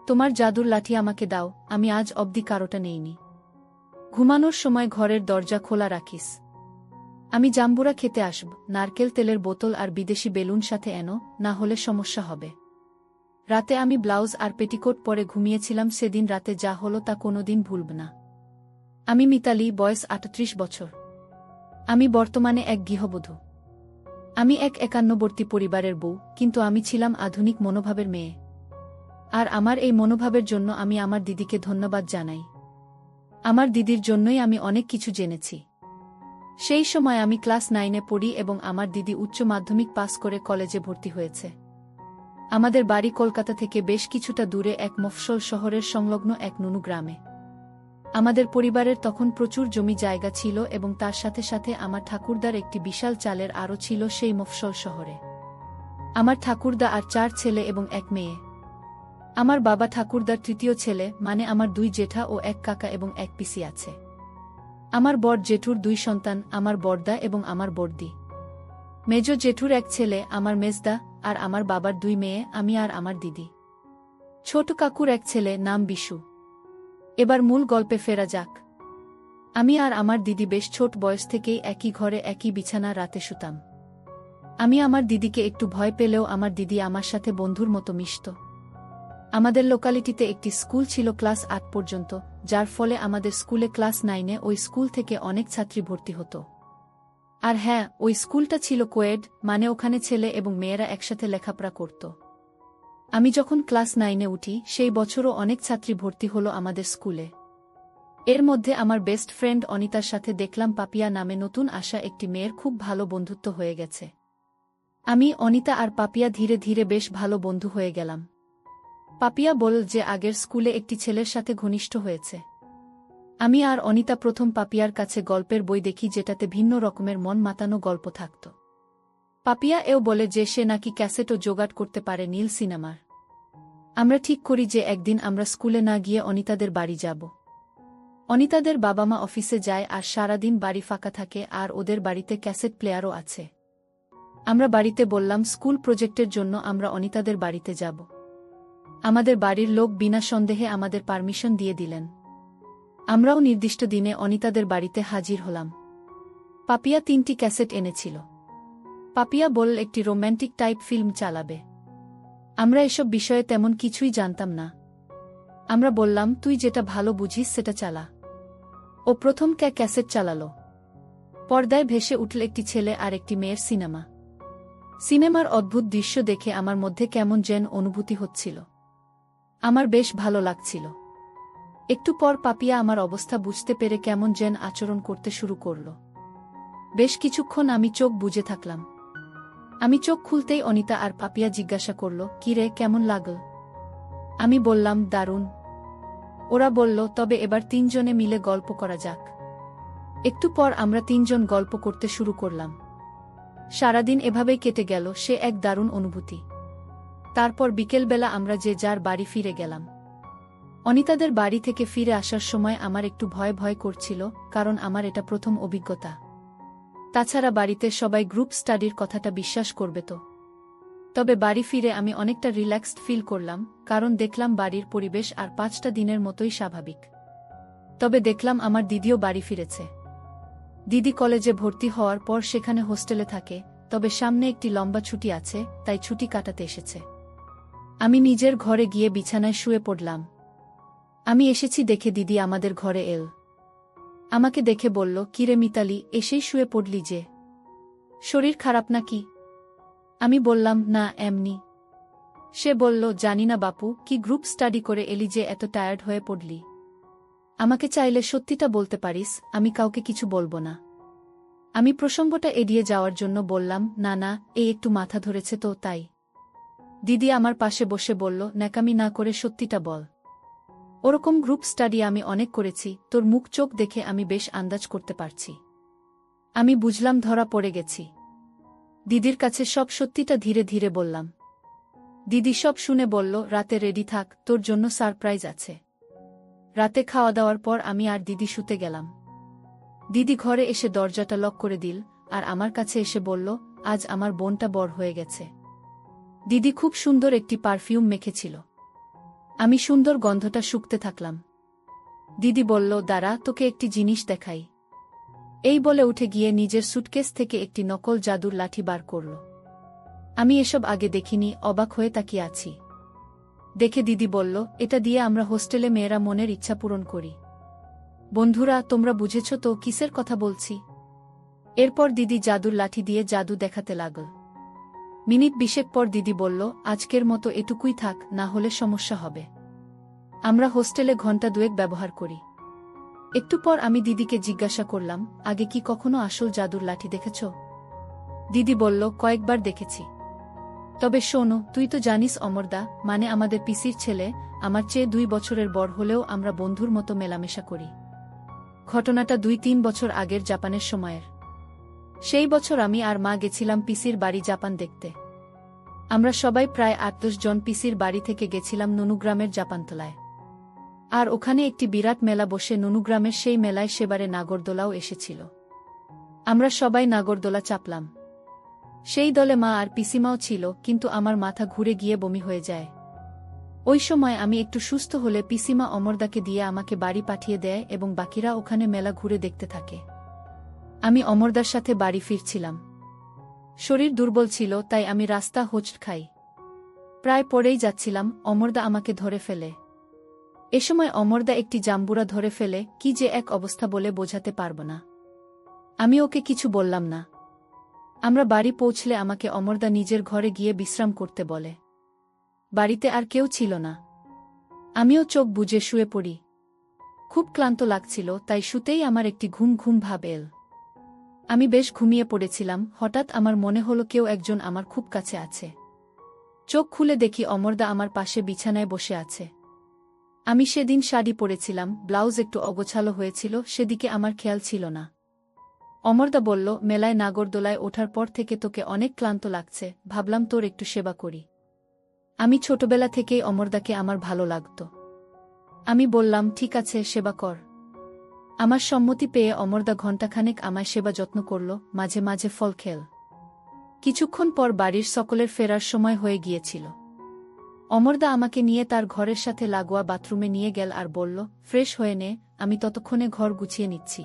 তোমার জাদুর লাঠি আমাকে দাও, আমি আজ অবধি কারোটা নেইনি। ঘুমানোর সময় ঘরের দরজা খোলা রাখিস। আমি জাম্বুরা খেতে আসব, নারকেল তেলের বোতল আর বিদেশি বেলুন সাথে এনো, না হলে সমস্যা হবে। রাতে আমি ব্লাউজ আর পেটিকোট পরে ঘুমিয়েছিলাম, সেদিন রাতে যা হলো তা কোনোদিন ভুলব না। আমি মিতালি, বয়স ৩৮ বছর। আমি বর্তমানে এক গৃহবধূ। আমি এক একান্নবর্তী পরিবারের বউ, কিন্তু আমি ছিলাম আধুনিক মনোভাবের মেয়ে। আর আমার এই মনোভাবের জন্য আমি আমার দিদিকে ধন্যবাদ জানাই। আমার দিদির জন্যই আমি অনেক কিছু জেনেছি। সেই সময় আমি ক্লাস 9-এ পড়ি এবং আমার দিদি উচ্চ মাধ্যমিক পাস করে কলেজে ভর্তি হয়েছে। আমাদের বাড়ি কলকাতা থেকে বেশ কিছুটা দূরে এক মফস্বল শহরের সংলগ্ন এক নুনু গ্রামে। আমাদের পরিবারের তখন প্রচুর জমি জায়গা ছিল এবং তার সাথে সাথে আমার ঠাকুরদার একটি বিশাল চালের আরও ছিল সেই মফস্বল শহরে। আমার ঠাকুরদা আর 4 ছেলে এবং 1 মেয়ে। আমার বাবা ঠাকুরদার তৃতীয় ছেলে, মানে আমার 2 জেঠা ও 1 কাকা এবং 1 পিসি আছে। আমার বড় জেঠুর 2 সন্তান, আমার বড়দা এবং আমার বড়দি। মেজ জেঠুর 1 ছেলে, আমার মেজদা, আর আমার বাবার 2 মেয়ে, আমি আর আমার দিদি। ছোট কাকুর 1 ছেলে, নাম বিশু। এবার মূল গল্পে ফেরা যাক। আমি আর আমার দিদি বেশ ছোট বয়স থেকেই একই ঘরে একই বিছানা রাতে শুতাম। আমি আমার দিদিকে একটু ভয় পেলেও আমার দিদি আমার সাথে বন্ধুর মতো মিশত। আমাদের লোকালিটিতে একটি স্কুল ছিল ক্লাস 8 পর্যন্ত, যার ফলে আমাদের স্কুলে ক্লাস 9-এ ওই স্কুল থেকে অনেক ছাত্রী ভর্তি হতো। আর হ্যাঁ, ওই স্কুলটা ছিল কোয়েড, মানে ওখানে ছেলে এবং মেয়েরা একসাথে লেখাপড়া করত। আমি যখন ক্লাস 9-এ উঠি সেই বছরও অনেক ছাত্রী ভর্তি হলো আমাদের স্কুলে। এর মধ্যে আমার বেস্ট ফ্রেন্ড অনিতার সাথে দেখলাম পাপিয়া নামে নতুন আসা একটি মেয়ের খুব ভালো বন্ধুত্ব হয়ে গেছে। আমি, অনিতা আর পাপিয়া ধীরে ধীরে বেশ ভালো বন্ধু হয়ে গেলাম। পাপিয়া বলল যে আগের স্কুলে একটি ছেলের সাথে ঘনিষ্ঠ হয়েছে। আমি আর অনিতা প্রথম পাপিয়ার কাছে গল্পের বই দেখি যেটাতে ভিন্ন রকমের মন মাতানো গল্প থাকত। পাপিয়া এও বলে যে সে নাকি ক্যাসেটও জোগাড় করতে পারে নীল সিনেমার। আমরা ঠিক করি যে একদিন আমরা স্কুলে না গিয়ে অনিতাদের বাড়ি যাব। অনিতাদের বাবা মা অফিসে যায় আর সারাদিন বাড়ি ফাঁকা থাকে, আর ওদের বাড়িতে ক্যাসেট প্লেয়ারও আছে। আমরা বাড়িতে বললাম স্কুল প্রজেক্টের জন্য আমরা অনিতাদের বাড়িতে যাব। আমাদের বাড়ির লোক বিনা সন্দেহে আমাদের পারমিশন দিয়ে দিলেন। আমরাও নির্দিষ্ট দিনে অনিতাদের বাড়িতে হাজির হলাম। পাপিয়া 3টি ক্যাসেট এনেছিল। পাপিয়া বলল একটি রোম্যান্টিক টাইপ ফিল্ম চালাবে। আমরা এসব বিষয়ে তেমন কিছুই জানতাম না। আমরা বললাম তুই যেটা ভালো বুঝিস সেটা চালা। ও প্রথম ক্যাসেট চালালো। পর্দায় ভেসে উঠল একটি ছেলে আর একটি মেয়ের সিনেমা। সিনেমার অদ্ভুত দৃশ্য দেখে আমার মধ্যে কেমন যেন অনুভূতি হচ্ছিল। আমার বেশ ভালো লাগছিল। একটু পর পাপিয়া আমার অবস্থা বুঝতে পেরে কেমন যেন আচরণ করতে শুরু করল। বেশ কিছুক্ষণ আমি চোখ বুজে থাকলাম। আমি চোখ খুলতেই অনিতা আর পাপিয়া জিজ্ঞাসা করল, কি রে, কেমন লাগল? আমি বললাম, দারুণ। ওরা বলল, তবে এবার 3 জনে মিলে গল্প করা যাক। একটু পর আমরা 3 জন গল্প করতে শুরু করলাম। সারাদিন এভাবেই কেটে গেল, সে এক দারুণ অনুভূতি। তারপর বিকেলবেলা আমরা যে যার বাড়ি ফিরে গেলাম। অনিতাদের বাড়ি থেকে ফিরে আসার সময় আমার একটু ভয় ভয় করছিল, কারণ আমার এটা প্রথম অভিজ্ঞতা। তাছাড়া বাড়িতে সবাই গ্রুপ স্টাডির কথাটা বিশ্বাস করবে তো। তবে বাড়ি ফিরে আমি অনেকটা রিল্যাক্সড ফিল করলাম, কারণ দেখলাম বাড়ির পরিবেশ আর 5টা দিনের মতোই স্বাভাবিক। তবে দেখলাম আমার দিদিও বাড়ি ফিরেছে। দিদি কলেজে ভর্তি হওয়ার পর সেখানে হোস্টেলে থাকে, তবে সামনে একটি লম্বা ছুটি আছে, তাই ছুটি কাটাতে এসেছে। আমি নিজের ঘরে গিয়ে বিছানায় শুয়ে পড়লাম। আমি এসেছি দেখে দিদি আমাদের ঘরে এল। আমাকে দেখে বলল, কিরে মিতালি, এসেই শুয়ে পড়লি যে? শরীর খারাপ নাকি? আমি বললাম, না, এমনি। সে বলল, জানি না বাপু, কি গ্রুপ স্টাডি করে এলি যে এত টায়ার্ড হয়ে পড়লি? আমাকে চাইলে সত্যিটা বলতে পারিস, আমি কাউকে কিছু বলবো না। আমি প্রসঙ্গটা এড়িয়ে যাওয়ার জন্য বললাম, না না, এই একটু মাথা ধরেছে তো তাই। দিদি আমার পাশে বসে বলল, ন্যাকামি না করে সত্যিটা বল। ওরকম গ্রুপ স্টাডি আমি অনেক করেছি, তোর মুখ চোখ দেখে আমি বেশ আন্দাজ করতে পারছি। আমি বুঝলাম ধরা পড়ে গেছি। দিদির কাছে সব সত্যিটা ধীরে ধীরে বললাম। দিদি সব শুনে বলল, রাতে রেডি থাক, তোর জন্য সারপ্রাইজ আছে। রাতে খাওয়া দাওয়ার পর আমি আর দিদি শুতে গেলাম। দিদি ঘরে এসে দরজাটা লক করে দিল, আর আমার কাছে এসে বলল, আজ আমার বোনটা বড় হয়ে গেছে। দিদি খুব সুন্দর একটি পারফিউম মেখেছিল। আমি সুন্দর গন্ধটা শুঁকতে থাকলাম। দিদি বলল, দাঁড়া, তোকে একটি জিনিস দেখাই। এই বলে উঠে গিয়ে নিজের সুটকেস থেকে একটি নকল জাদুর লাঠি বার করল। আমি এসব আগে দেখিনি, অবাক হয়ে তাকিয়ে আছি। দেখে দিদি বলল, এটা দিয়ে আমরা হোস্টেলে মেয়েরা মনের ইচ্ছা পূরণ করি। বন্ধুরা, তোমরা বুঝেছ তো কিসের কথা বলছি? এরপর দিদি জাদুর লাঠি দিয়ে জাদু দেখাতে লাগল। মিনিট 20 পর দিদি বলল, আজকের মতো এটুকুই থাক, না হলে সমস্যা হবে। আমরা হোস্টেলে ঘন্টা 2 ব্যবহার করি। একটু পর আমি দিদিকে জিজ্ঞাসা করলাম, আগে কি কখনো আসল জাদুর লাঠি দেখেছ? দিদি বলল, কয়েকবার দেখেছি। তবে শোনো, তুই তো জানিস অমরদা, মানে আমাদের পিসির ছেলে, আমার চেয়ে 2 বছরের বড় হলেও আমরা বন্ধুর মতো মেলামেশা করি। ঘটনাটা 2-3 বছর আগের জাপানের সময়ের। সেই বছর আমি আর মা গেছিলাম পিসির বাড়ি জাপান দেখতে। আমরা সবাই প্রায় 8-10 জন পিসির বাড়ি থেকে গেছিলাম ননুগ্রামের জাপানতলায়। আর ওখানে একটি বিরাট মেলা বসে, ননুগ্রামের সেই মেলায় সেবারে নাগরদোলাও এসেছিল। আমরা সবাই নাগরদোলা চাপলাম। সেই দলে মা আর পিসিমাও ছিল, কিন্তু আমার মাথা ঘুরে গিয়ে বমি হয়ে যায়। ওই সময় আমি একটু সুস্থ হলে পিসিমা অমরদাকে দিয়ে আমাকে বাড়ি পাঠিয়ে দেয় এবং বাকিরা ওখানে মেলা ঘুরে দেখতে থাকে। আমি অমরদার সাথে বাড়ি ফিরছিলাম। শরীর দুর্বল ছিল, তাই আমি রাস্তা হোঁচট খাই। প্রায় পড়েই যাচ্ছিলাম, অমরদা আমাকে ধরে ফেলে। এ সময় অমরদা একটি জাম্বুরা ধরে ফেলে, কি যে এক অবস্থা বলে বোঝাতে পারব না। আমি ওকে কিছু বললাম না। আমরা বাড়ি পৌঁছলে আমাকে অমরদা নিজের ঘরে গিয়ে বিশ্রাম করতে বলে। বাড়িতে আর কেউ ছিল না। আমিও চোখ বুজে শুয়ে পড়ি। খুব ক্লান্ত লাগছিল, তাই শুতেই আমার একটি ঘুম ঘুম ভাব এল। আমি বেশ ঘুমিয়ে পড়েছিলাম, হঠাৎ আমার মনে হলো কেউ একজন আমার খুব কাছে আছে। চোখ খুলে দেখি অমরদা আমার পাশে বিছানায় বসে আছে। আমি সেদিন শাড়ি পরেছিলাম, ব্লাউজ একটু অগোছালো হয়েছিল, সেদিকে আমার খেয়াল ছিল না। অমরদা বলল, মেলায় নাগরদোলায় ওঠার পর থেকে তোকে অনেক ক্লান্ত লাগছে, ভাবলাম তোর একটু সেবা করি। আমি ছোটবেলা থেকেই অমরদাকে আমার ভালো লাগত। আমি বললাম, ঠিক আছে, সেবা কর। আমার সম্মতি পেয়ে অমরদা ঘণ্টাখানেক আমায় সেবা যত্ন করল, মাঝে মাঝে ফল খেল। কিছুক্ষণ পর বাড়ির সকলের ফেরার সময় হয়ে গিয়েছিল। অমরদা আমাকে নিয়ে তার ঘরের সাথে লাগোয়া বাথরুমে নিয়ে গেল আর বলল, ফ্রেশ হয়ে নে, আমি ততক্ষণে ঘর গুছিয়ে নিচ্ছি।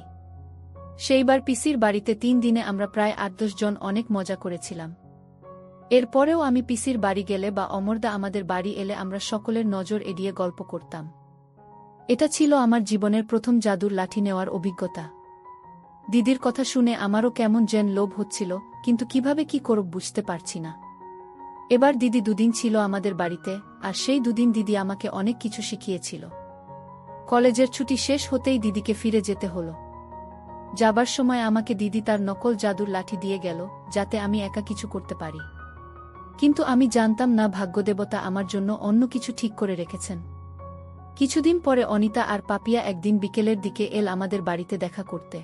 সেইবার পিসির বাড়িতে 3 দিনে আমরা প্রায় 8-10 জন অনেক মজা করেছিলাম। এরপরেও আমি পিসির বাড়ি গেলে বা অমরদা আমাদের বাড়ি এলে আমরা সকলের নজর এড়িয়ে গল্প করতাম। এটা ছিল আমার জীবনের প্রথম জাদুর লাঠি নেওয়ার অভিজ্ঞতা। দিদির কথা শুনে আমারও কেমন যেন লোভ হচ্ছিল, কিন্তু কিভাবে কি করব বুঝতে পারছি না। এবার দিদি 2 দিন ছিল আমাদের বাড়িতে, আর সেই 2 দিন দিদি আমাকে অনেক কিছু শিখিয়েছিল। কলেজের ছুটি শেষ হতেই দিদিকে ফিরে যেতে হলো। যাবার সময় আমাকে দিদি তার নকল জাদুর লাঠি দিয়ে গেল, যাতে আমি একা কিছু করতে পারি। কিন্তু আমি জানতাম না ভাগ্যদেবতা আমার জন্য অন্য কিছু ঠিক করে রেখেছেন। কিছুদিন পরে অনিতা আর পাপিয়া একদিন বিকেলের দিকে এল আমাদের বাড়িতে দেখা করতে।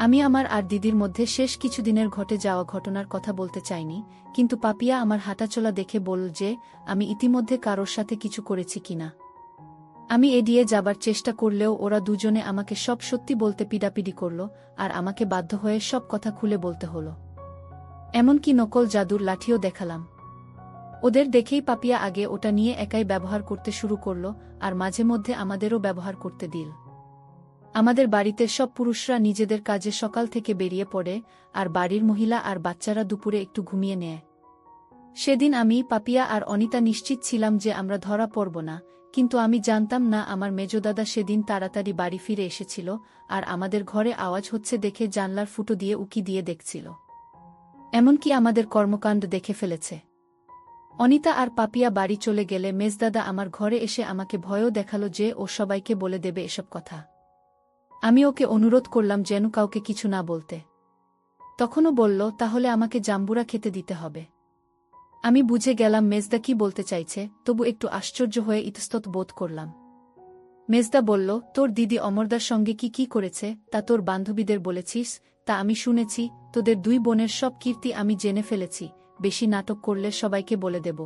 আমি আমার আর দিদির মধ্যে শেষ কিছুদিনের ঘটে যাওয়া ঘটনার কথা বলতে চাইনি, কিন্তু পাপিয়া আমার হাঁটাচলা দেখে বলল যে আমি ইতিমধ্যে কারোর সাথে কিছু করেছি কিনা। আমি এড়িয়ে যাবার চেষ্টা করলেও ওরা দুজনে আমাকে সব সত্যি বলতে পিডাপিডি করল, আর আমাকে বাধ্য হয়ে সব কথা খুলে বলতে হলো। এমনকি নকল জাদুর লাঠিও দেখালাম। ওদের দেখেই পাপিয়া আগে ওটা নিয়ে একাই ব্যবহার করতে শুরু করল, আর মাঝে মধ্যে আমাদেরও ব্যবহার করতে দিল। আমাদের বাড়িতে সব পুরুষরা নিজেদের কাজে সকাল থেকে বেরিয়ে পড়ে, আর বাড়ির মহিলা আর বাচ্চারা দুপুরে একটু ঘুমিয়ে নেয়। সেদিন আমি, পাপিয়া আর অনিতা নিশ্চিত ছিলাম যে আমরা ধরা পড়ব না, কিন্তু আমি জানতাম না আমার মেজদাদা সেদিন তাড়াতাড়ি বাড়ি ফিরে এসেছিল, আর আমাদের ঘরে আওয়াজ হচ্ছে দেখে জানলার ফুটো দিয়ে উকি দিয়ে দেখছিল। এমনকি আমাদের কর্মকাণ্ড দেখে ফেলেছে। অনিতা আর পাপিয়া বাড়ি চলে গেলে মেজদাদা আমার ঘরে এসে আমাকে ভয়ও দেখালো যে ও সবাইকে বলে দেবে এসব কথা। আমি ওকে অনুরোধ করলাম যেন কাউকে কিছু না বলতে। তখনও বলল, তাহলে আমাকে জাম্বুরা খেতে দিতে হবে। আমি বুঝে গেলাম মেজদা কি বলতে চাইছে, তবু একটু আশ্চর্য হয়ে ইতস্তত বোধ করলাম। মেজদা বলল, তোর দিদি অমরদার সঙ্গে কি কি করেছে তা তোর বান্ধবীদের বলেছিস? তা আমি শুনেছি, তোদের 2 বোনের সব কীর্তি আমি জেনে ফেলেছি, বেশি নাটক করলে সবাইকে বলে দেব।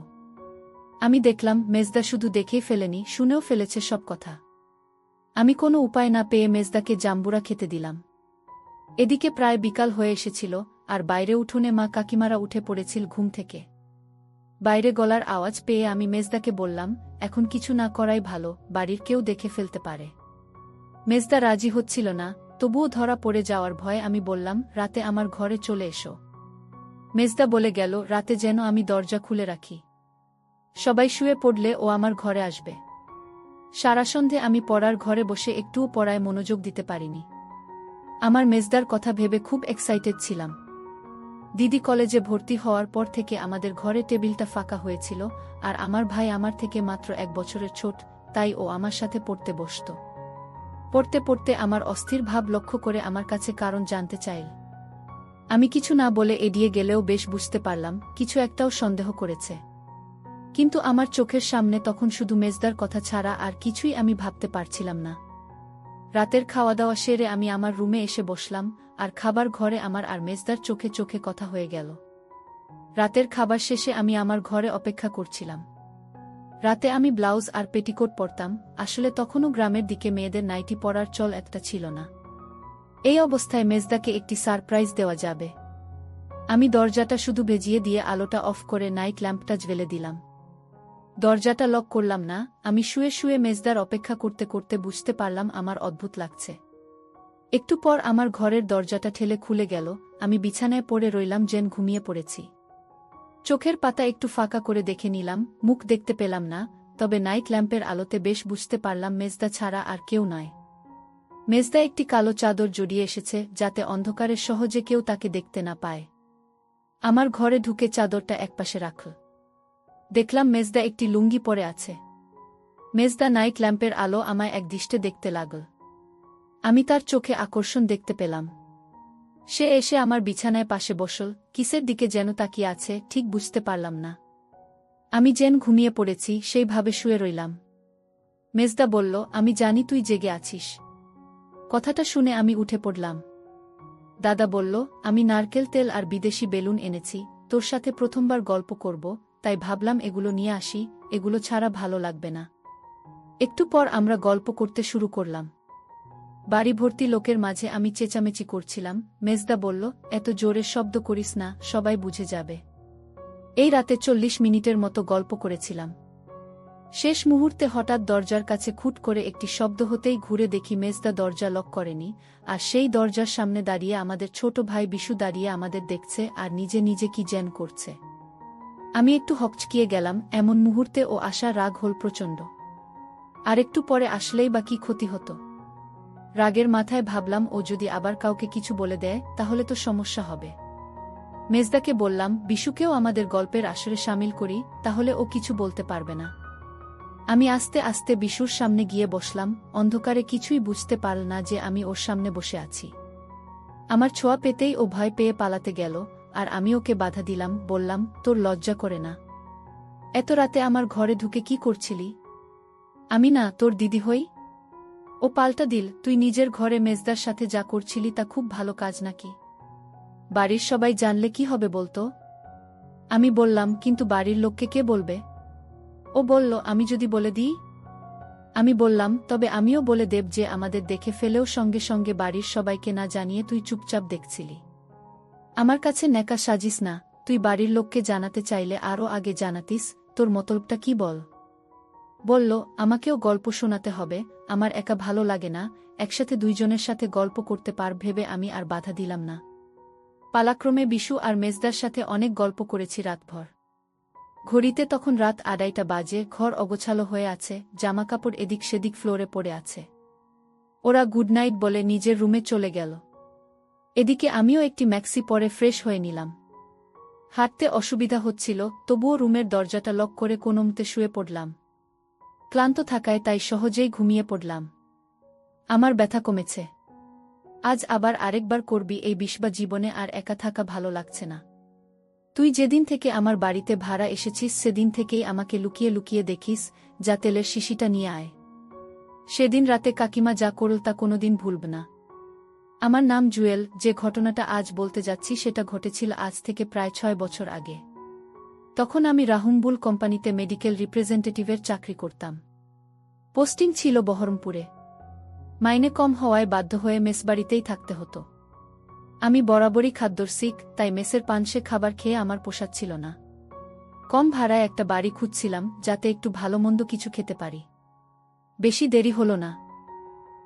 আমি দেখলাম মেজদা শুধু দেখেই ফেলেনি, শুনেও ফেলেছে সব কথা। আমি কোনো উপায় না পেয়ে মেজদাকে জাম্বুরা খেতে দিলাম। এদিকে প্রায় বিকাল হয়ে এসেছিল, আর বাইরে উঠোনে মা কাকিমারা উঠে পড়েছিল ঘুম থেকে। বাইরে গলার আওয়াজ পেয়ে আমি মেজদাকে বললাম, এখন কিছু না করাই ভালো, বাড়ির কেউ দেখে ফেলতে পারে। মেজদা রাজি হচ্ছিল না, তবুও ধরা পড়ে যাওয়ার ভয়ে আমি বললাম, রাতে আমার ঘরে চলে এসো। মেজদা বলে গেল, রাতে যেন আমি দরজা খুলে রাখি। সবাই শুয়ে পড়লে ও আমার ঘরে আসবে। সারা সন্ধে আমি পড়ার ঘরে বসে একটুও পড়ায় মনোযোগ দিতে পারিনি। আমার মেজদার কথা ভেবে খুব এক্সাইটেড ছিলাম। দিদি কলেজে ভর্তি হওয়ার পর থেকে আমাদের ঘরে টেবিলটা ফাঁকা হয়েছিল, আর আমার ভাই আমার থেকে মাত্র 1 বছরের ছোট, তাই ও আমার সাথে পড়তে বসত। পড়তে পড়তে আমার অস্থির ভাব লক্ষ্য করে আমার কাছে কারণ জানতে চাইল। আমি কিছু না বলে এড়িয়ে গেলেও বেশ বুঝতে পারলাম কিছু একটাও সন্দেহ করেছে। কিন্তু আমার চোখের সামনে তখন শুধু মেজদার কথা ছাড়া আর কিছুই আমি ভাবতে পারছিলাম না। রাতের খাওয়া দাওয়া সেরে আমি আমার রুমে এসে বসলাম, আর খাবার ঘরে আমার আর মেজদার চোখে চোখে কথা হয়ে গেল। রাতের খাবার শেষে আমি আমার ঘরে অপেক্ষা করছিলাম। রাতে আমি ব্লাউজ আর পেটিকোট পরতাম, আসলে তখনও গ্রামের দিকে মেয়েদের নাইটি পরার চল একটা ছিল না। এই অবস্থায় মেজদাকে একটি সারপ্রাইজ দেওয়া যাবে। আমি দরজাটা শুধু ভেজিয়ে দিয়ে আলোটা অফ করে নাইট ল্যাম্পটা জ্বেলে দিলাম। দরজাটা লক করলাম না, আমি শুয়ে শুয়ে মেজদার অপেক্ষা করতে করতে বুঝতে পারলাম আমার অদ্ভুত লাগছে। একটু পর আমার ঘরের দরজাটা ঠেলে খুলে গেল, আমি বিছানায় পড়ে রইলাম যেন ঘুমিয়ে পড়েছি। চোখের পাতা একটু ফাঁকা করে দেখে নিলাম, মুখ দেখতে পেলাম না, তবে নাইট ল্যাম্পের আলোতে বেশ বুঝতে পারলাম মেজদা ছাড়া আর কেউ নয়। মেজদা একটি কালো চাদর জড়িয়ে এসেছে, যাতে অন্ধকারে সহজে কেউ তাকে দেখতে না পায়। আমার ঘরে ঢুকে চাদরটা একপাশে রাখল। দেখলাম মেজদা একটি লুঙ্গি পরে আছে। মেজদা নাইট ল্যাম্পের আলো আমায় একদৃষ্টে দেখতে লাগল। আমি তার চোখে আকর্ষণ দেখতে পেলাম। সে এসে আমার বিছানায় পাশে বসল, কিসের দিকে যেন তাকিয়ে আছে, ঠিক বুঝতে পারলাম না। আমি যেন ঘুমিয়ে পড়েছি সেইভাবে শুয়ে রইলাম। মেজদা বলল, আমি জানি তুই জেগে আছিস। কথাটা শুনে আমি উঠে পড়লাম। দাদা বলল, আমি নারকেল তেল আর বিদেশি বেলুন এনেছি, তোর সাথে প্রথমবার গল্প করব, তাই ভাবলাম এগুলো নিয়ে আসি, এগুলো ছাড়া ভালো লাগবে না। একটু পর আমরা গল্প করতে শুরু করলাম। বাড়ি ভর্তি লোকের মাঝে আমি চেঁচামেচি করছিলাম। মেজদা বলল, এত জোরে শব্দ করিস না, সবাই বুঝে যাবে। এই রাতে 40 মিনিটের মতো গল্প করেছিলাম। শেষ মুহূর্তে হঠাৎ দরজার কাছে খুট করে একটি শব্দ হতেই ঘুরে দেখি মেজদা দরজা লক করেনি, আর সেই দরজার সামনে দাঁড়িয়ে আমাদের ছোট ভাই বিশু দাঁড়িয়ে আমাদের দেখছে আর নিজে নিজে কি যেন করছে। আমি একটু হকচকিয়ে গেলাম, এমন মুহূর্তে ও আশা রাগ হল প্রচণ্ড। আর একটু পরে আসলেই বা কি ক্ষতি হতো। রাগের মাথায় ভাবলাম, ও যদি আবার কাউকে কিছু বলে দেয় তাহলে তো সমস্যা হবে। মেজদাকে বললাম, বিশুকেও আমাদের গল্পের আসরে শামিল করি, তাহলে ও কিছু বলতে পারবে না। আমি আস্তে আস্তে বিশুর সামনে গিয়ে বসলাম, অন্ধকারে কিছুই বুঝতে পারল না যে আমি ওর সামনে বসে আছি। আমার ছোঁয়া পেতেই ও ভয় পেয়ে পালাতে গেল, আর আমি ওকে বাধা দিলাম, বললাম, তোর লজ্জা করে না? এত রাতে আমার ঘরে ঢুকে কি করছিলি? আমি না তোর দিদি হই? ও পাল্টা দিল, তুই নিজের ঘরে মেজদার সাথে যা করছিলি তা খুব ভালো কাজ নাকি? বাড়ির সবাই জানলে কি হবে বলতো? আমি বললাম, কিন্তু বাড়ির লোককে কে বলবে? ও বলল, আমি যদি বলে দিই? আমি বললাম, তবে আমিও বলে দেব যে আমাদের দেখে ফেলেও সঙ্গে সঙ্গে বাড়ির সবাইকে না জানিয়ে তুই চুপচাপ দেখছিলি। আমার কাছে নেকা সাজিস না, তুই বাড়ির লোককে জানাতে চাইলে আরও আগে জানাতিস, তোর মতলবটা কি বল? বলল, আমাকেও গল্প শোনাতে হবে, আমার একা ভালো লাগে না, একসাথে দুইজনের সাথে গল্প করতে পার ভেবে আমি আর বাধা দিলাম না। পালাক্রমে বিশু আর মেজদার সাথে অনেক গল্প করেছি রাতভর। ঘড়িতে তখন রাত 2:30 বাজে, ঘর অগোছালো হয়ে আছে, জামাকাপড় এদিক সেদিক ফ্লোরে পড়ে আছে। ওরা গুড নাইট বলে নিজের রুমে চলে গেল। এদিকে আমিও একটি ম্যাক্সি পরে ফ্রেশ হয়ে নিলাম। হাঁটতে অসুবিধা হচ্ছিল, তবুও রুমের দরজাটা লক করে কোনোমতে শুয়ে পড়লাম। ক্লান্ত থাকায় তাই সহজেই ঘুমিয়ে পড়লাম। আমার ব্যথা কমেছে। আজ আবার আরেকবার করবি এই বিষবা জীবনে, আর একা থাকা ভালো লাগছে না। তুই যেদিন থেকে আমার বাড়িতে ভাড়া এসেছিস সেদিন থেকেই আমাকে লুকিয়ে লুকিয়ে দেখিস, যা তেলের শিশিটা নিয়ে আয়। সেদিন রাতে কাকিমা যা করল তা কোনোদিন ভুলব না। আমার নাম জুয়েল, যে ঘটনাটা আজ বলতে যাচ্ছি সেটা ঘটেছিল আজ থেকে প্রায় 6 বছর আগে। তখন আমি রাহুম্বুল কোম্পানিতে মেডিকেল রিপ্রেজেন্টেটিভের চাকরি করতাম। পোস্টিং ছিল বহরমপুরে। মাইনে কম হওয়ায় বাধ্য হয়ে মেসবাড়িতেই থাকতে হতো। আমি বরাবরই খাদ্যরসিক, তাই মেসের পানসে খাবার খেয়ে আমার পোষাচ্ছিল না। কম ভাড়ায় একটা বাড়ি খুঁজছিলাম, যাতে একটু ভালো মন্দ কিছু খেতে পারি। বেশি দেরি হল না।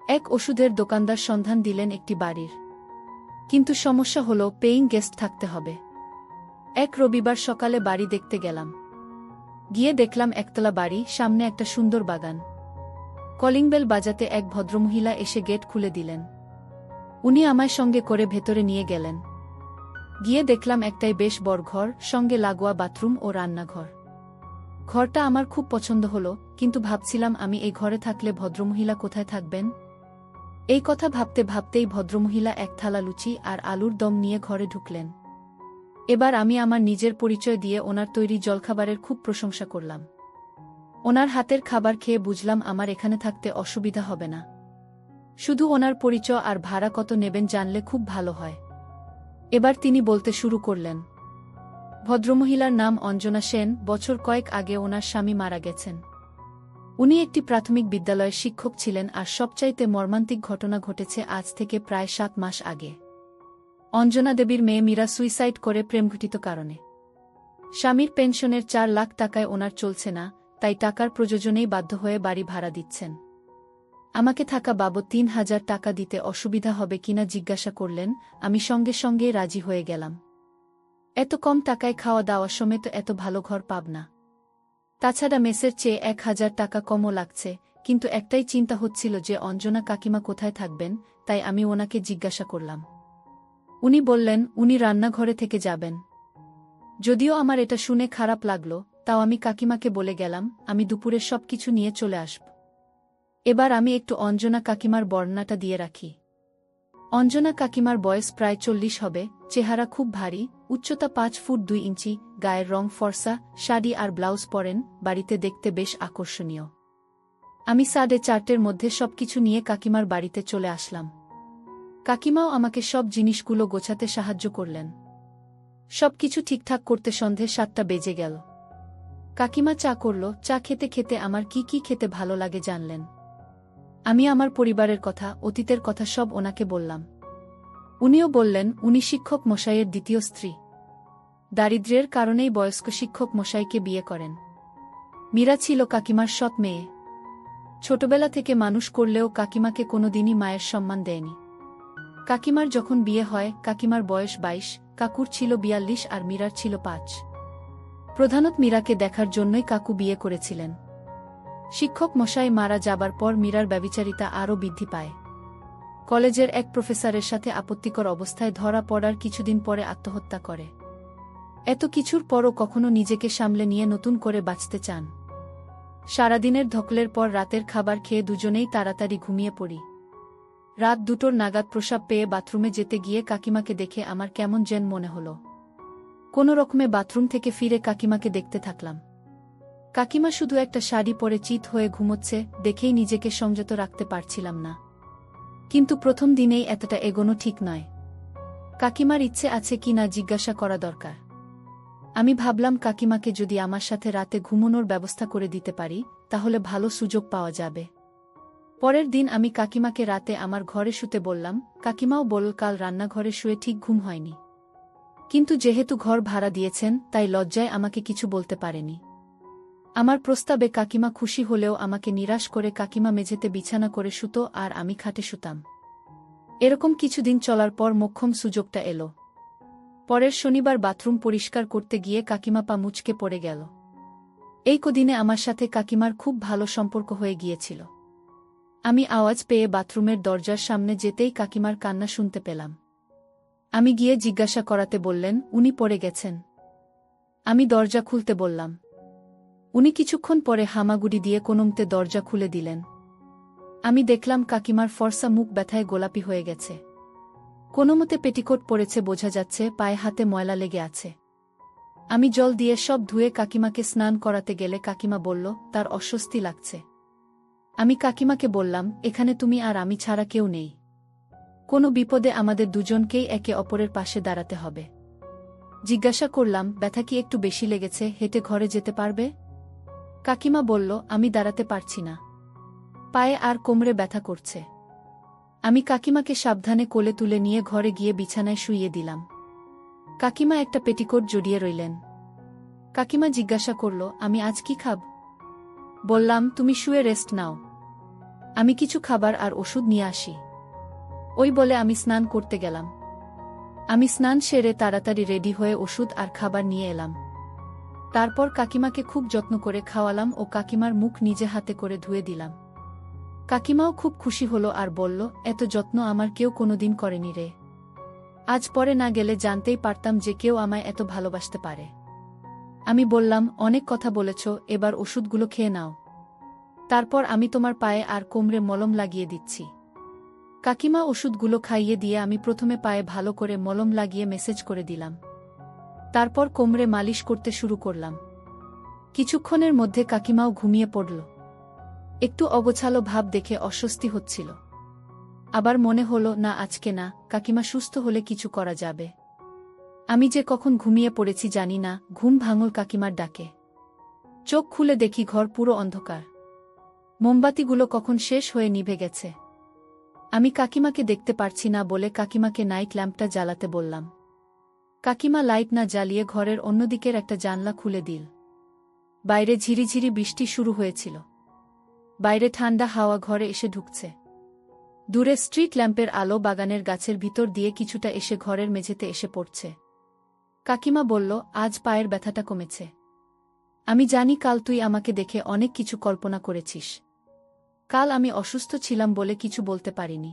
এক ওষুধের দোকানদার সন্ধান দিলেন একটি বাড়ির। কিন্তু সমস্যা হল, পেইং গেস্ট থাকতে হবে। এক রবিবার সকালে বাড়ি দেখতে গেলাম। গিয়ে দেখলাম একতলা বাড়ি, সামনে একটা সুন্দর বাগান। কলিং বেল বাজাতে এক ভদ্রমহিলা এসে গেট খুলে দিলেন। উনি আমায় সঙ্গে করে ভেতরে নিয়ে গেলেন। গিয়ে দেখলাম একটাই বেশ বড় ঘর, সঙ্গে লাগোয়া বাথরুম ও রান্নাঘর। ঘরটা আমার খুব পছন্দ হলো, কিন্তু ভাবছিলাম আমি এই ঘরে থাকলে ভদ্রমহিলা কোথায় থাকবেন। এই কথা ভাবতে ভাবতেই ভদ্রমহিলা এক থালা লুচি আর আলুর দম নিয়ে ঘরে ঢুকলেন। এবার আমি আমার নিজের পরিচয় দিয়ে ওনার তৈরি জলখাবারের খুব প্রশংসা করলাম। ওনার হাতের খাবার খেয়ে বুঝলাম আমার এখানে থাকতে অসুবিধা হবে না। শুধু ওনার পরিচয় আর ভাড়া কত নেবেন জানলে খুব ভালো হয়। এবার তিনি বলতে শুরু করলেন। ভদ্রমহিলার নাম অঞ্জনা সেন। বছর কয়েক আগে ওনার স্বামী মারা গেছেন। উনি একটি প্রাথমিক বিদ্যালয়ের শিক্ষক ছিলেন, আর সবচাইতে মর্মান্তিক ঘটনা ঘটেছে আজ থেকে প্রায় 7 মাস আগে। অঞ্জনা দেবীর মেয়ে মীরা সুইসাইড করে প্রেমঘটিত কারণে। স্বামীর পেনশনের 4 লাখ টাকায় ওনার চলছে না, তাই টাকার প্রয়োজনেই বাধ্য হয়ে বাড়ি ভাড়া দিচ্ছেন। আমাকে থাকা বাবদ 3,000 টাকা দিতে অসুবিধা হবে কিনা জিজ্ঞাসা করলেন। আমি সঙ্গে সঙ্গে রাজি হয়ে গেলাম। এত কম টাকায় খাওয়া দাওয়া সমেত এত ভালো ঘর পাব না। তাছাড়া মেসের চেয়ে 1,000 টাকা কমও লাগছে, কিন্তু একটাই চিন্তা হচ্ছিল যে অঞ্জনা কাকিমা কোথায় থাকবেন, তাই আমি ওনাকে জিজ্ঞাসা করলাম। উনি বললেন উনি রান্নাঘরে থেকে যাবেন। যদিও আমার এটা শুনে খারাপ লাগলো, তাও আমি কাকিমাকে বলে গেলাম আমি দুপুরে সবকিছু নিয়ে চলে আসব। এবার আমি একটু অঞ্জনা কাকিমার বর্ণনাটা দিয়ে রাখি। অঞ্জনা কাকিমার বয়স প্রায় 40 হবে, চেহারা খুব ভারী, উচ্চতা 5 ফুট 2 ইঞ্চি, গায়ের রং ফর্সা, শাড়ি আর ব্লাউজ পরেন, বাড়িতে দেখতে বেশ আকর্ষণীয়। আমি 4:30-এর মধ্যে সবকিছু নিয়ে কাকিমার বাড়িতে চলে আসলাম। কাকিমাও আমাকে সব জিনিসগুলো গোছাতে সাহায্য করলেন। সবকিছু ঠিকঠাক করতে সন্ধে 7টা বেজে গেল। কাকিমা চা করল। চা খেতে খেতে আমার কি কি খেতে ভালো লাগে জানলেন। আমি আমার পরিবারের কথা, অতীতের কথা সব ওনাকে বললাম। উনিও বললেন উনি শিক্ষক মশাইয়ের দ্বিতীয় স্ত্রী। দারিদ্র্যের কারণেই বয়স্ক শিক্ষক মশাইকে বিয়ে করেন। মীরা ছিল কাকিমার সৎ মেয়ে। ছোটবেলা থেকে মানুষ করলেও কাকিমাকে কোনোদিনই মায়ের সম্মান দেয়নি। কাকিমার যখন বিয়ে হয়, কাকিমার বয়স 22, কাকুর ছিল 42 আর মীরার ছিল 5। প্রধানত মীরাকে দেখার জন্যই কাকু বিয়ে করেছিলেন। শিক্ষক মশাই মারা যাবার পর মীরার ব্যভিচারিতা আরও বৃদ্ধি পায়। কলেজের এক প্রফেসরের সাথে আপত্তিকর অবস্থায় ধরা পড়ার কিছুদিন পরে আত্মহত্যা করে। এত কিছুর পরও কখনো নিজেকে সামলে নিয়ে নতুন করে বাঁচতে চান। সারাদিনের ধকলের পর রাতের খাবার খেয়ে দুজনেই তাড়াতাড়ি ঘুমিয়ে পড়ি। রাত 2টোর নাগাদ প্রস্রাব পেয়ে বাথরুমে যেতে গিয়ে কাকিমাকে দেখে আমার কেমন যেন মনে হলো। কোনো রকমে বাথরুম থেকে ফিরে কাকিমাকে দেখতে থাকলাম। কাকিমা শুধু একটা শাড়ি পরে চিত হয়ে ঘুমোচ্ছে, দেখেই নিজেকে সংযত রাখতে পারছিলাম না। কিন্তু প্রথম দিনেই এতটা এগোনো ঠিক নয়। কাকিমার ইচ্ছে আছে কি না জিজ্ঞাসা করা দরকার। আমি ভাবলাম কাকিমাকে যদি আমার সাথে রাতে ঘুমানোর ব্যবস্থা করে দিতে পারি, তাহলে ভালো সুযোগ পাওয়া যাবে। পরের দিন আমি কাকিমাকে রাতে আমার ঘরে শুতে বললাম। কাকিমাও বলল কাল রান্নাঘরে শুয়ে ঠিক ঘুম হয়নি। কিন্তু যেহেতু ঘর ভাড়া দিয়েছেন, তাই লজ্জায় আমাকে কিছু বলতে পারেনি। আমার প্রস্তাবে কাকিমা খুশি হলেও আমাকে নিরাশ করে কাকিমা মেঝেতে বিছানা করে শুতো আর আমি খাটে শুতাম। এরকম কিছুদিন চলার পর মোক্ষম সুযোগটা এলো। পরের শনিবার বাথরুম পরিষ্কার করতে গিয়ে কাকিমা পা মুচকে পড়ে গেল। এই কদিনে আমার সাথে কাকিমার খুব ভালো সম্পর্ক হয়ে গিয়েছিল। আমি আওয়াজ পেয়ে বাথরুমের দরজার সামনে যেতেই কাকিমার কান্না শুনতে পেলাম। আমি গিয়ে জিজ্ঞাসা করাতে বললেন উনি পড়ে গেছেন। আমি দরজা খুলতে বললাম। উনি কিছুক্ষণ পরে হামাগুড়ি দিয়ে কোনোমতে দরজা খুলে দিলেন। আমি দেখলাম কাকিমার ফর্সা মুখ ব্যথায় গোলাপি হয়ে গেছে। কোনোমতে পেটিকোট পরেছে বোঝা যাচ্ছে, পায়ে হাতে ময়লা লেগে আছে। আমি জল দিয়ে সব ধুয়ে কাকিমাকে স্নান করাতে গেলে কাকিমা বলল তার অস্বস্তি লাগছে। আমি কাকিমাকে বললাম এখানে তুমি আর আমি ছাড়া কেউ নেই। কোনো বিপদে আমাদের দুজনকেই একে অপরের পাশে দাঁড়াতে হবে। জিজ্ঞাসা করলাম ব্যথা কি একটু বেশি লেগেছে, হেঁটে ঘরে যেতে পারবে? কাকিমা বলল আমি দাঁড়াতে পারছি না, পায়ে আর কোমরে ব্যথা করছে। আমি কাকিমাকে সাবধানে কোলে তুলে নিয়ে ঘরে গিয়ে বিছানায় শুইয়ে দিলাম। কাকিমা একটা পেটিকোট জড়িয়ে রইলেন। কাকিমা জিজ্ঞাসা করল, আমি আজ কি খাব? বললাম, তুমি শুয়ে রেস্ট নাও, আমি কিছু খাবার আর ওষুধ নিয়ে আসি। ওই বলে আমি স্নান করতে গেলাম। আমি স্নান সেরে তাড়াতাড়ি রেডি হয়ে ওষুধ আর খাবার নিয়ে এলাম। তারপর কাকিমাকে খুব যত্ন করে খাওয়ালাম ও কাকিমার মুখ নিজে হাতে করে ধুয়ে দিলাম। কাকিমাও খুব খুশি হলো আর বলল, এত যত্ন আমার কেউ কোনোদিন করেনি রে। আজ পরে না গেলে জানতেই পারতাম যে কেউ আমায় এত ভালোবাসতে পারে। আমি বললাম, অনেক কথা বলেছ, এবার ওষুধগুলো খেয়ে নাও। তারপর আমি তোমার পায়ে আর কোমরে মলম লাগিয়ে দিচ্ছি। কাকিমা ওষুধগুলো খাইয়ে দিয়ে আমি প্রথমে পায়ে ভালো করে মলম লাগিয়ে মেসেজ করে দিলাম। তারপর কোমরে মালিশ করতে শুরু করলাম। কিছুক্ষণের মধ্যে কাকিমাও ঘুমিয়ে পড়ল। একটু অগোছালো ভাব দেখে অস্বস্তি হচ্ছিল। আবার মনে হলো, না আজকে না, কাকিমা সুস্থ হলে কিছু করা যাবে। আমি যে কখন ঘুমিয়ে পড়েছি জানি না, ঘুম ভাঙল কাকিমার ডাকে। চোখ খুলে দেখি ঘর পুরো অন্ধকার। মোমবাতিগুলো কখন শেষ হয়ে নিভে গেছে। আমি কাকিমাকে দেখতে পারছি না বলে কাকিমাকে নাইট ল্যাম্পটা জ্বালাতে বললাম। কাকিমা লাইট না জ্বালিয়ে ঘরের অন্যদিকের একটা জানলা খুলে দিল। বাইরে ঝিরিঝিরি বৃষ্টি শুরু হয়েছিল। বাইরে ঠান্ডা হাওয়া ঘরে এসে ঢুকছে। দূরে স্ট্রিট ল্যাম্পের আলো বাগানের গাছের ভিতর দিয়ে কিছুটা এসে ঘরের মেঝেতে এসে পড়ছে। কাকিমা বলল, আজ পায়ের ব্যথাটা কমেছে। আমি জানি কাল তুই আমাকে দেখে অনেক কিছু কল্পনা করেছিস। কাল আমি অসুস্থ ছিলাম বলে কিছু বলতে পারিনি।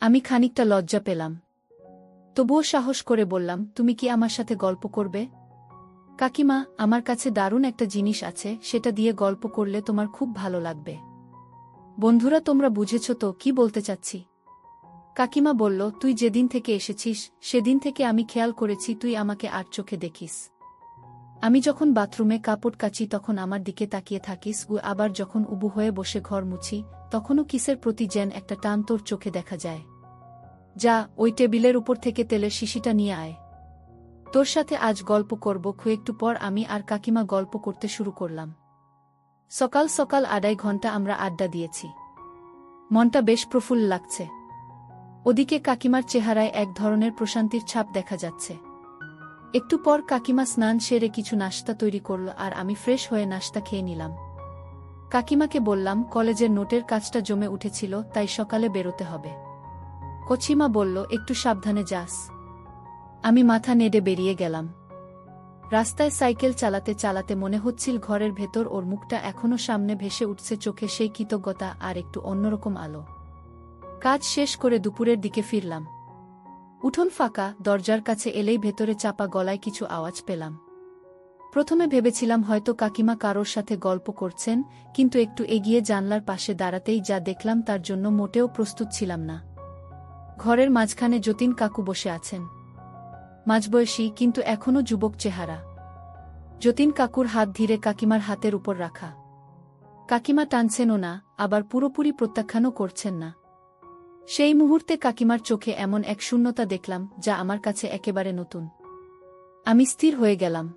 আমি খানিকটা লজ্জা পেলাম। তবুও সাহস করে বললাম, তুমি কি আমার সাথে গল্প করবে? কাকিমা, আমার কাছে দারুণ একটা জিনিস আছে, সেটা দিয়ে গল্প করলে তোমার খুব ভালো লাগবে। বন্ধুরা, তোমরা বুঝেছ তো কি বলতে চাচ্ছি? কাকিমা বলল, তুই যেদিন থেকে এসেছিস সেদিন থেকে আমি খেয়াল করেছি তুই আমাকে আর চোখে দেখিস। আমি যখন বাথরুমে কাপড় কাচি তখন আমার দিকে তাকিয়ে থাকিস, আবার যখন উবু হয়ে বসে ঘর মুছি তখনও কিসের প্রতি যেন একটা টান তোর চোখে দেখা যায়। যা, ওই টেবিলের উপর থেকে তেলের শিশিটা নিয়ে আয়। তোর সাথে আজ গল্প করব। একটু পর আমি আর কাকিমা গল্প করতে শুরু করলাম। সকাল সকাল 2.5 ঘন্টা আমরা আড্ডা দিয়েছি। মনটা বেশ প্রফুল্ল লাগছে। ওদিকে কাকিমার চেহারায় এক ধরনের প্রশান্তির ছাপ দেখা যাচ্ছে। একটু পর কাকিমা স্নান সেরে কিছু নাশতা তৈরি করল আর আমি ফ্রেশ হয়ে নাশতা খেয়ে নিলাম। কাকিমাকে বললাম, কলেজের নোটের কাজটা জমে উঠেছিল, তাই সকালে বেরোতে হবে। কচিমা বলল, একটু সাবধানে যাস। আমি মাথা নেড়ে বেরিয়ে গেলাম। রাস্তায় সাইকেল চালাতে চালাতে মনে হচ্ছিল ঘরের ভেতর ওর মুখটা এখনো সামনে ভেসে উঠছে, চোখে সেই কৃতজ্ঞতা আর একটু অন্যরকম আলো। কাজ শেষ করে দুপুরের দিকে ফিরলাম। উঠোন ফাঁকা, দরজার কাছে এলেই ভেতরে চাপা গলায় কিছু আওয়াজ পেলাম। প্রথমে ভেবেছিলাম হয়তো কাকিমা কারোর সাথে গল্প করছেন, কিন্তু একটু এগিয়ে জানলার পাশে দাঁড়াতেই যা দেখলাম তার জন্য মোটেও প্রস্তুত ছিলাম না। ঘরের মাঝখানে যতীন কাকু বসে আছেন। মাঝবয়সী, কিন্তু এখনও যুবক চেহারা। যতীন কাকুর হাত ধীরে কাকিমার হাতের উপর রাখা। কাকিমা টানছেনও না, আবার পুরোপুরি প্রত্যাখ্যানও করছেন না। সেই মুহূর্তে কাকিমার চোখে এমন এক শূন্যতা দেখলাম যা আমার কাছে একেবারে নতুন। আমি স্থির হয়ে গেলাম।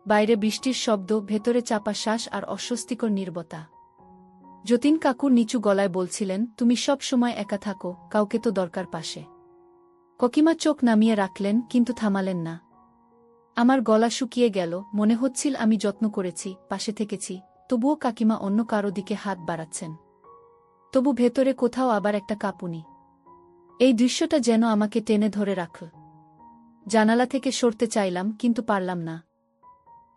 বাইরে বৃষ্টির শব্দ, ভেতরে চাপা শ্বাস আর অস্বস্তিকর নীরবতা। যতীন কাকুর নিচু গলায় বলছিলেন, তুমি সব সময় একা থাকো, কাউকে তো দরকার পাশে। কাকিমা চোখ নামিয়ে রাখলেন, কিন্তু থামালেন না। আমার গলা শুকিয়ে গেল, মনে হচ্ছিল আমি যত্ন করেছি, পাশে থেকেছি, তবুও কাকিমা অন্য কারো দিকে হাত বাড়াচ্ছেন। তবু ভেতরে কোথাও আবার একটা কাঁপুনি। এই দৃশ্যটা যেন আমাকে টেনে ধরে রাখল। জানালা থেকে সরতে চাইলাম, কিন্তু পারলাম না।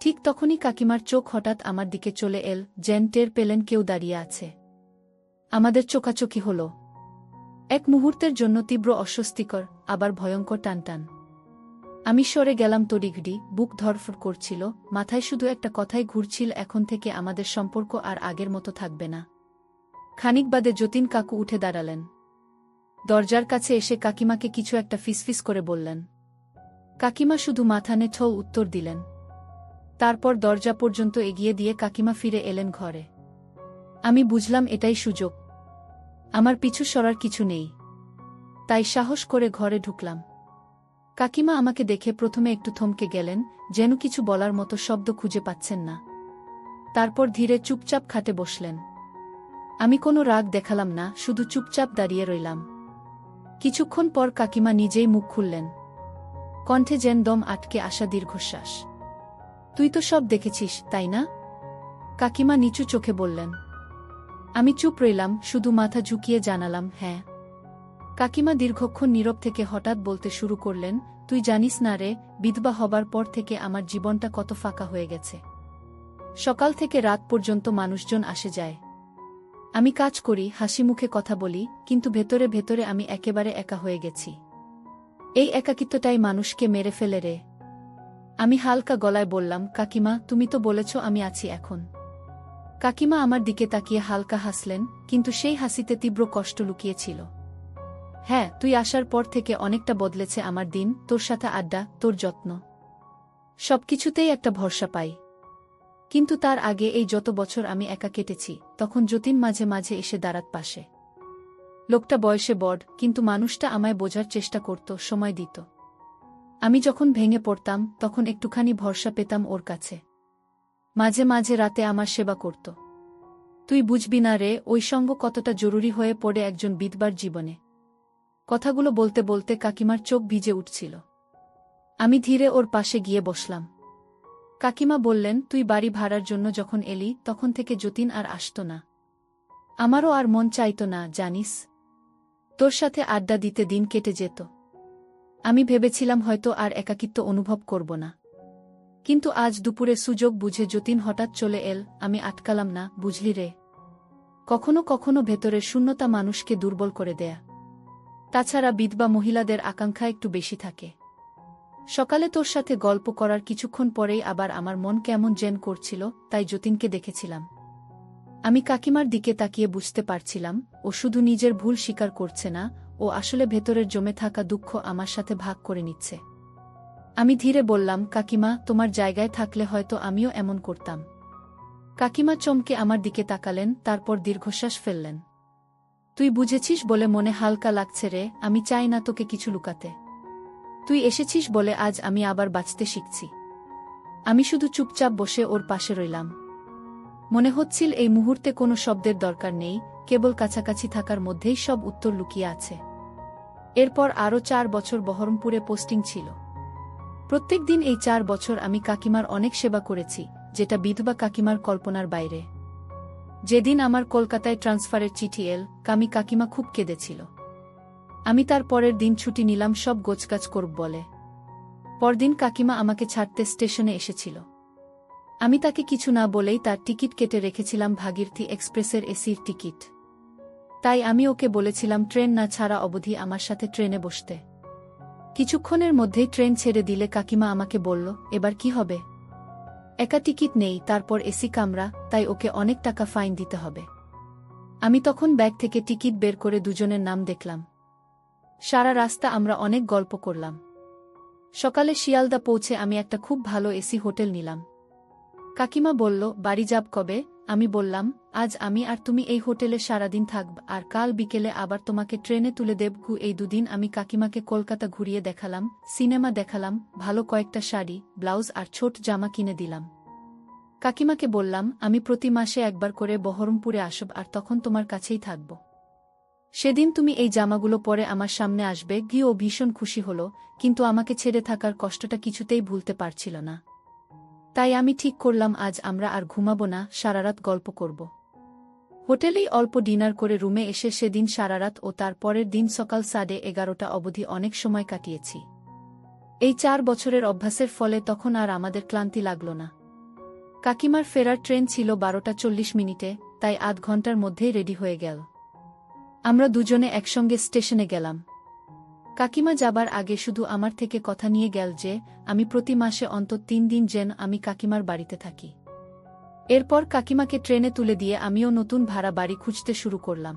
ঠিক তখনই কাকিমার চোখ হঠাৎ আমার দিকে চলে এল, যেন টের পেলেন কেউ দাঁড়িয়ে আছে। আমাদের চোখাচোখি হল। এক মুহূর্তের জন্য তীব্র অস্বস্তিকর, আবার ভয়ঙ্কর টানটান। আমি সরে গেলাম তড়িঘড়ি, বুক ধড়ফড় করছিল, মাথায় শুধু একটা কথাই ঘুরছিল, এখন থেকে আমাদের সম্পর্ক আর আগের মতো থাকবে না। খানিক বাদে যতীন কাকু উঠে দাঁড়ালেন। দরজার কাছে এসে কাকিমাকে কিছু একটা ফিসফিস করে বললেন। কাকিমা শুধু মাথা নেড়ে উত্তর দিলেন। তারপর দরজা পর্যন্ত এগিয়ে দিয়ে কাকিমা ফিরে এলেন ঘরে। আমি বুঝলাম এটাই সুযোগ। আমার পিছু সরার কিছু নেই। তাই সাহস করে ঘরে ঢুকলাম। কাকিমা আমাকে দেখে প্রথমে একটু থমকে গেলেন, যেন কিছু বলার মতো শব্দ খুঁজে পাচ্ছেন না। তারপর ধীরে চুপচাপ খাটে বসলেন। আমি কোনো রাগ দেখালাম না, শুধু চুপচাপ দাঁড়িয়ে রইলাম। কিছুক্ষণ পর কাকিমা নিজেই মুখ খুললেন। কণ্ঠে যেন দম আটকে আসা দীর্ঘশ্বাস। তুই তো সব দেখেছিস, তাই না? কাকিমা নিচু চোখে বললেন। আমি চুপ রইলাম, শুধু মাথা ঝুঁকিয়ে জানালাম হ্যাঁ। কাকিমা দীর্ঘক্ষণ নীরব থেকে হঠাৎ বলতে শুরু করলেন, তুই জানিস না রে, বিধবা হবার পর থেকে আমার জীবনটা কত ফাঁকা হয়ে গেছে। সকাল থেকে রাত পর্যন্ত মানুষজন আসে যায়। আমি কাজ করি, হাসি মুখে কথা বলি, কিন্তু ভেতরে ভেতরে আমি একেবারে একা হয়ে গেছি। এই একাকিত্বটাই মানুষকে মেরে ফেলে রে। আমি হালকা গলায় বললাম, কাকিমা তুমি তো বলেছ আমি আছি এখন। কাকিমা আমার দিকে তাকিয়ে হালকা হাসলেন, কিন্তু সেই হাসিতে তীব্র কষ্ট লুকিয়েছিল। হ্যাঁ, তুই আসার পর থেকে অনেকটা বদলেছে আমার দিন, তোর সাথে আড্ডা, তোর যত্ন, সবকিছুতেই একটা ভরসা পাই। কিন্তু তার আগে এই যত বছর আমি একা কেটেছি, তখন যতীন মাঝে মাঝে এসে দাঁড়াত পাশে। লোকটা বয়সে বড়, কিন্তু মানুষটা আমায় বোঝার চেষ্টা করত, সময় দিত। আমি যখন ভেঙে পড়তাম, তখন একটুখানি ভরসা পেতাম ওর কাছে। মাঝে মাঝে রাতে আমার সেবা করত। তুই বুঝবি না রে, ওই সঙ্গ কতটা জরুরি হয়ে পড়ে একজন বিধবার জীবনে। কথাগুলো বলতে বলতে কাকিমার চোখ ভিজে উঠছিল। আমি ধীরে ওর পাশে গিয়ে বসলাম। কাকিমা বললেন, তুই বাড়ি ভাড়ার জন্য যখন এলি, তখন থেকে যতীন আর আসত না। আমারও আর মন চাইত না, জানিস। তোর সাথে আড্ডা দিতে দিন কেটে যেত। আমি ভেবেছিলাম হয়তো আর একাকিত্ব অনুভব করব না। কিন্তু আজ দুপুরে সুযোগ বুঝে যতীন হঠাৎ চলে এল, আমি আটকালাম না, বুঝলি রে। কখনো কখনো ভেতরের শূন্যতা মানুষকে দুর্বল করে দেয়া। তাছাড়া বিধবা মহিলাদের আকাঙ্ক্ষা একটু বেশি থাকে। সকালে তোর সাথে গল্প করার কিছুক্ষণ পরেই আবার আমার মন কেমন যেন করছিল, তাই যতীনকে দেখেছিলাম। আমি কাকিমার দিকে তাকিয়ে বুঝতে পারছিলাম, ও শুধু নিজের ভুল স্বীকার করছে না, ও আসলে ভেতরের জমে থাকা দুঃখ আমার সাথে ভাগ করে নিচ্ছে। আমি ধীরে বললাম, কাকিমা তোমার জায়গায় থাকলে হয়তো আমিও এমন করতাম। কাকিমা চমকে আমার দিকে তাকালেন, তারপর দীর্ঘশ্বাস ফেললেন। তুই বুঝেছিস বলে মনে হালকা লাগছে রে, আমি চাই না তোকে কিছু লুকাতে। তুই এসেছিস বলে আজ আমি আবার বাঁচতে শিখছি। আমি শুধু চুপচাপ বসে ওর পাশে রইলাম। মনে হচ্ছিল এই মুহূর্তে কোনো শব্দের দরকার নেই, কেবল কাছাকাছি থাকার মধ্যেই সব উত্তর লুকিয়ে আছে। এরপর আরও 4 বছর বহরমপুরে পোস্টিং ছিল। প্রত্যেক দিন এই 4 বছর আমি কাকিমার অনেক সেবা করেছি, যেটা বিধবা কাকিমার কল্পনার বাইরে। যেদিন আমার কলকাতায় ট্রান্সফারের চিঠি এল, কাকিমা খুব কেঁদেছিল। আমি তার পরের দিন ছুটি নিলাম সব গোছগাছ করব বলে। পরদিন কাকিমা আমাকে ছাড়তে স্টেশনে এসেছিল। আমি তাকে কিছু না বলেই তার টিকিট কেটে রেখেছিলাম, ভাগীরথী এক্সপ্রেসের এসির টিকিট। তাই আমি ওকে বলেছিলাম ট্রেন না ছাড়া অবধি আমার সাথে ট্রেনে বসতে। কিছুক্ষণের মধ্যেই ট্রেন ছেড়ে দিলে কাকিমা আমাকে বলল, এবার কি হবে? একা টিকিট নেই, তারপর এসি কামরা, তাই ওকে অনেক টাকা ফাইন দিতে হবে। আমি তখন ব্যাগ থেকে টিকিট বের করে দুজনের নাম দেখলাম। সারা রাস্তা আমরা অনেক গল্প করলাম। সকালে শিয়ালদা পৌঁছে আমি একটা খুব ভালো এসি হোটেল নিলাম। কাকিমা বলল, বাড়ি যাব কবে? আমি বললাম, আজ আমি আর তুমি এই হোটেলে সারাদিন থাকব, আর কাল বিকেলে আবার তোমাকে ট্রেনে তুলে দেব। এই দুদিন আমি কাকিমাকে কলকাতা ঘুরিয়ে দেখালাম, সিনেমা দেখালাম, ভালো কয়েকটা শাড়ি, ব্লাউজ আর ছোট জামা কিনে দিলাম। কাকিমাকে বললাম, আমি প্রতি মাসে একবার করে বহরমপুরে আসব, আর তখন তোমার কাছেই থাকব। সেদিন তুমি এই জামাগুলো পরে আমার সামনে আসবে। ও ভীষণ খুশি হল, কিন্তু আমাকে ছেড়ে থাকার কষ্টটা কিছুতেই ভুলতে পারছিল না। তাই আমি ঠিক করলাম আজ আমরা আর ঘুমাবো না, সারারাত গল্প করব। হোটেলেই অল্প ডিনার করে রুমে এসে সেদিন সারারাত ও তার পরের দিন সকাল 11:30 অবধি অনেক সময় কাটিয়েছি। এই 4 বছরের অভ্যাসের ফলে তখন আর আমাদের ক্লান্তি লাগল না। কাকিমার ফেরার ট্রেন ছিল 12:40 তাই আধ ঘন্টার মধ্যেই রেডি হয়ে গেল। আমরা দুজনে একসঙ্গে স্টেশনে গেলাম। কাকিমা যাবার আগে শুধু আমার থেকে কথা নিয়ে গেল যে আমি প্রতি মাসে অন্তত 3 দিন যেন আমি কাকিমার বাড়িতে থাকি। এরপর কাকিমাকে ট্রেনে তুলে দিয়ে আমিও নতুন ভাড়া বাড়ি খুঁজতে শুরু করলাম।